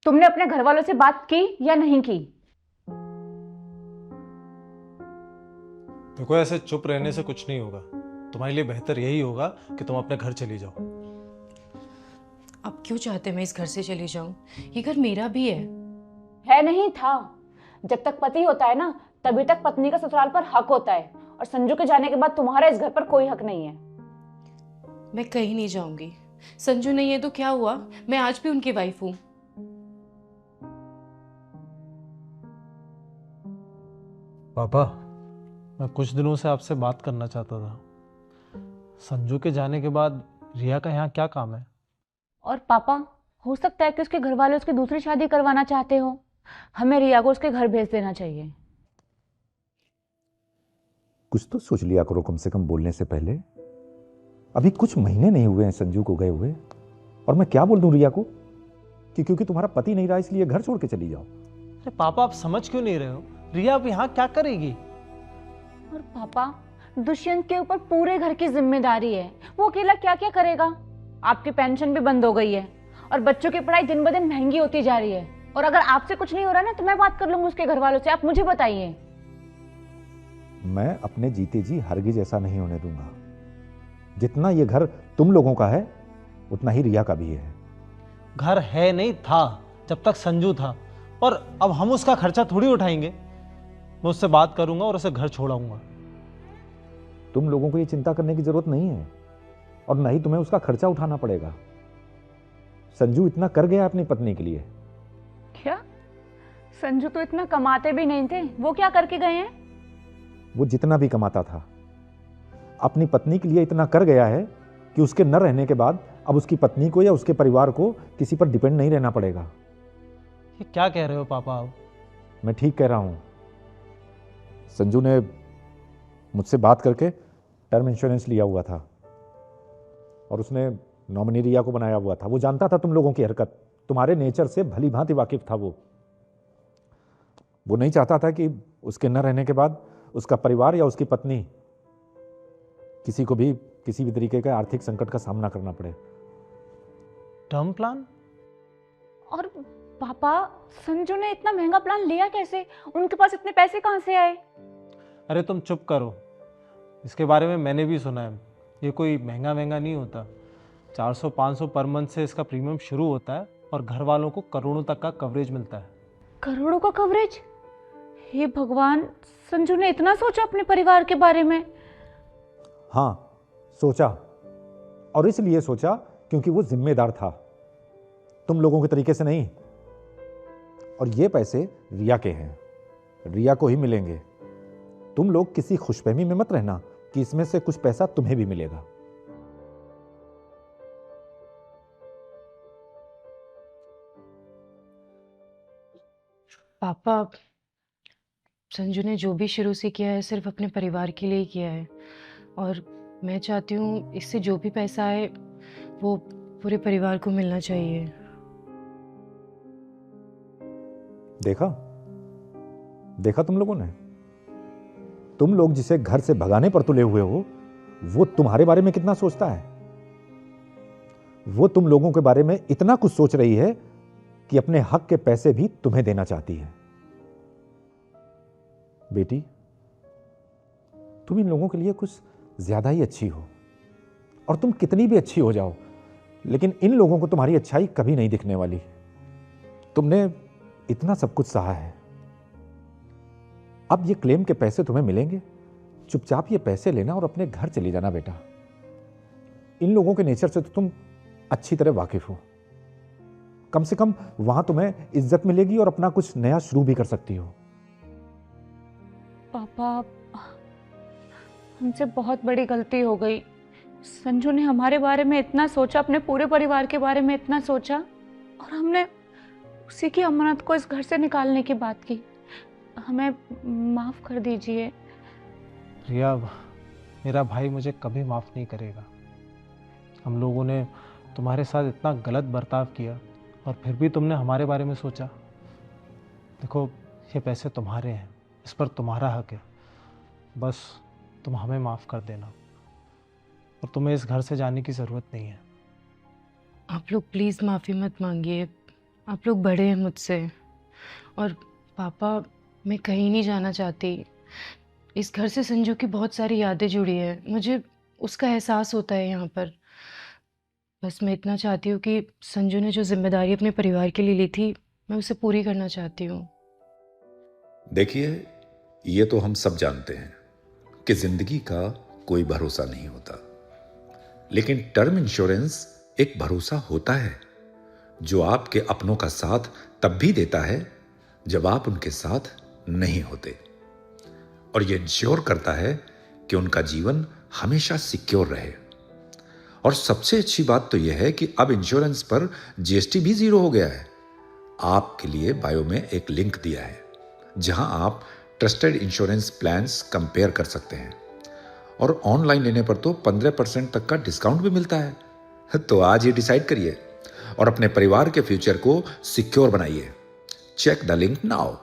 तुमने अपने घर वालों से बात की या नहीं की? देखो, ऐसे चुप रहने से कुछ नहीं होगा। तुम्हारे लिए बेहतर यही होगा कि तुम अपने घर चली जाओ। अब क्यों चाहते मैं इस घर से चली जाऊं? ये घर मेरा भी है नहीं था। जब तक पति होता है ना, तभी तक पत्नी का ससुराल पर हक होता है। और संजू के जाने के बाद तुम्हारा इस घर पर कोई हक नहीं है। मैं कहीं नहीं जाऊंगी। संजू नहीं है तो क्या हुआ, मैं आज भी उनकी वाइफ हूँ। पापा, मैं कुछ दिनों से आपसे बात करना चाहता था। संजू के जाने के बाद रिया का यहाँ क्या काम है? और पापा, हो सकता है कि उसके घर वाले उसकी दूसरी शादी करवाना चाहते हो। हमें रिया को उसके घर भेज देना चाहिए। कुछ तो सोच लिया करो कम से कम बोलने से पहले। अभी कुछ महीने नहीं हुए हैं संजू को गए हुए, और मैं क्या बोल दूं रिया को कि क्योंकि तुम्हारा पति नहीं रहा इसलिए घर छोड़ के चली जाओ। अरे पापा, आप समझ क्यों नहीं रहे हो? रिया अब यहाँ क्या करेगी? और पापा, दुष्यंत के ऊपर पूरे घर की जिम्मेदारी है। वो अकेला क्या क्या करेगा? आपकी पेंशन भी बंद हो गई है और बच्चों की पढ़ाई दिन ब दिन महंगी होती जा रही है। और अगर आपसे कुछ नहीं हो रहा ना, तो मैं बात कर लूंगी उसके घर वालों से। आप मुझे बताइए। मैं अपने जीते जी हरगिज ऐसा नहीं होने दूंगा। जितना ये घर तुम लोगों का है उतना ही रिया का भी है। घर है नहीं था जब तक संजू था, और अब हम उसका खर्चा थोड़ी उठाएंगे। मैं उससे बात करूंगा और उसे घर छोड़ाऊंगा। तुम लोगों को ये चिंता करने की जरूरत नहीं है, और ना ही तुम्हें उसका खर्चा उठाना पड़ेगा। संजू इतना कर गया अपनी पत्नी के लिए। क्या? संजू तो इतना कमाते भी नहीं थे, वो क्या करके गए हैं? वो जितना भी कमाता था अपनी पत्नी के लिए इतना कर गया है कि उसके न रहने के बाद अब उसकी पत्नी को या उसके परिवार को किसी पर डिपेंड नहीं रहना पड़ेगा। ये क्या कह रहे हो पापा आप? मैं ठीक कह रहा हूं। संजू ने मुझसे बात करके टर्म इंश्योरेंस लिया हुआ था, और उसने नॉमिनी रिया को बनाया हुआ था। वो जानता था तुम लोगों की हरकत, तुम्हारे नेचर से भली भांति वाकिफ था। वो नहीं चाहता था कि उसके न रहने के बाद उसका परिवार या उसकी पत्नी किसी को भी किसी भी तरीके का आर्थिक संकट का सामना करना पड़े। Term plan? और पापा, संजू ने इतना महंगा प्लान लिया कैसे? उनके पास इतने पैसे कहां से आए? अरे तुम चुप करो। इसके बारे में मैंने भी सुना है। ये कोई महंगा महंगा नहीं होता। 400-500 पर मंथ से इसका प्रीमियम शुरू होता है, और घर वालों को करोड़ों तक का कवरेज मिलता है। करोड़ों का कवरेज? हे भगवान, संजू ने इतना सोचा अपने परिवार के बारे में? हाँ, सोचा। और इसलिए सोचा क्योंकि वो जिम्मेदार था, तुम लोगों के तरीके से नहीं। और ये पैसे रिया के हैं, रिया को ही मिलेंगे। तुम लोग किसी खुशफहमी में मत रहना कि इसमें से कुछ पैसा तुम्हें भी मिलेगा। पापा, संजू ने जो भी शुरू से किया है सिर्फ अपने परिवार के लिए ही किया है, और मैं चाहती हूँ इससे जो भी पैसा आए वो पूरे परिवार को मिलना चाहिए। देखा देखा तुम लोगों ने, तुम लोग जिसे घर से भगाने पर तुले हुए हो वो तुम्हारे बारे में कितना सोचता है। वो तुम लोगों के बारे में इतना कुछ सोच रही है कि अपने हक के पैसे भी तुम्हें देना चाहती है। बेटी, तुम इन लोगों के लिए कुछ ज्यादा ही अच्छी हो, और तुम कितनी भी अच्छी हो जाओ, लेकिन इन लोगों को तुम्हारी अच्छाई कभी नहीं दिखने वाली। तुमने इतना सब कुछ सहा है, अब ये क्लेम के पैसे तुम्हें मिलेंगे। चुपचाप ये पैसे लेना और अपने घर चली जाना बेटा। इन लोगों के नेचर से तो तुम अच्छी तरह वाकिफ हो। कम से कम वहां तुम्हें इज्जत मिलेगी और अपना कुछ नया शुरू भी कर सकती हो। पापा, हमसे बहुत बड़ी गलती हो गई। संजू ने हमारे बारे में इतना सोचा, अपने पूरे परिवार के बारे में इतना सोचा, और हमने उसी की अमानत को इस घर से निकालने की बात की। हमें माफ कर दीजिए। रिया, मेरा भाई मुझे कभी माफ़ नहीं करेगा। हम लोगों ने तुम्हारे साथ इतना गलत बर्ताव किया, और फिर भी तुमने हमारे बारे में सोचा। देखो, ये पैसे तुम्हारे हैं, इस पर तुम्हारा हक है। बस तुम हमें माफ़ कर देना, और तुम्हें इस घर से जाने की ज़रूरत नहीं है। आप लोग प्लीज़ माफ़ी मत मांगिए। आप लोग बड़े हैं मुझसे। और पापा, मैं कहीं नहीं जाना चाहती। इस घर से संजू की बहुत सारी यादें जुड़ी हैं, मुझे उसका एहसास होता है यहाँ पर। बस मैं इतना चाहती हूँ कि संजू ने जो जिम्मेदारी अपने परिवार के लिए ली थी, मैं उसे पूरी करना चाहती हूँ। देखिए, ये तो हम सब जानते हैं कि जिंदगी का कोई भरोसा नहीं होता, लेकिन टर्म इंश्योरेंस एक भरोसा होता है जो आपके अपनों का साथ तब भी देता है जब आप उनके साथ नहीं होते, और ये इंश्योर करता है कि उनका जीवन हमेशा सिक्योर रहे। और सबसे अच्छी बात तो यह है कि अब इंश्योरेंस पर जीएसटी भी 0 हो गया है। आपके लिए बायो में एक लिंक दिया है जहां आप ट्रस्टेड इंश्योरेंस प्लान्स कंपेयर कर सकते हैं, और ऑनलाइन लेने पर तो 15% तक का डिस्काउंट भी मिलता है। तो आज ही डिसाइड करिए और अपने परिवार के फ्यूचर को सिक्योर बनाइए। Check the link now.